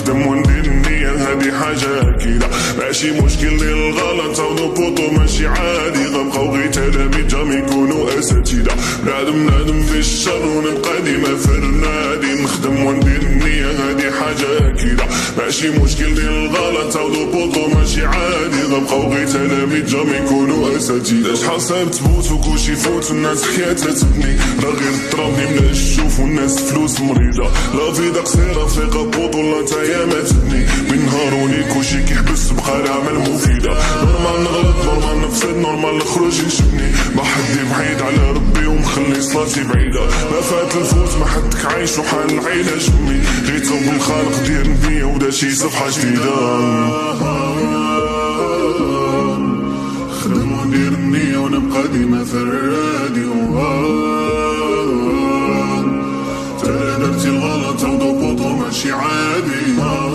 نخدم وندير النية هادي حاجة أكيدة، ماشي مشكل ديال الغلط أو بوطو ماشي عادي، غنبقاو غير تلاميذ جامي يكونوا أساتذة، بنادم في الشر ونبقى ديما في النادي، نخدم وندير النية هادي حاجة أكيدة، ماشي مشكل ديال الغلط أو بوطو ماشي عادي، غنبقاو غير تلاميذ جامي يكونوا أساتذة. شحال صعيب تفوت وكلشي يفوت والناس حياتها تبني، راه غير الطرابني ملا الشوف والناس فلوس مريضة، لا فيدا قصيرة فيقا بوطو نتايا ما تبني، بين نهار وليل كلشي كيحبس بقى العمل مفيدة، نورمال نغلط نورمال نفسد نورمال نخرج نشبني، ما حدي بعيد على ربي ومخلي صلاتي بعيدة، ما فات الفوت ما حدك عايش وحال العيلة جمي، غير توب الخالق دير النية ودا شي صفحة جديدة، خدم وندير النية ونبقى ديما في الراديو، ترى درتي الغلط او بوطو ماشي عادي.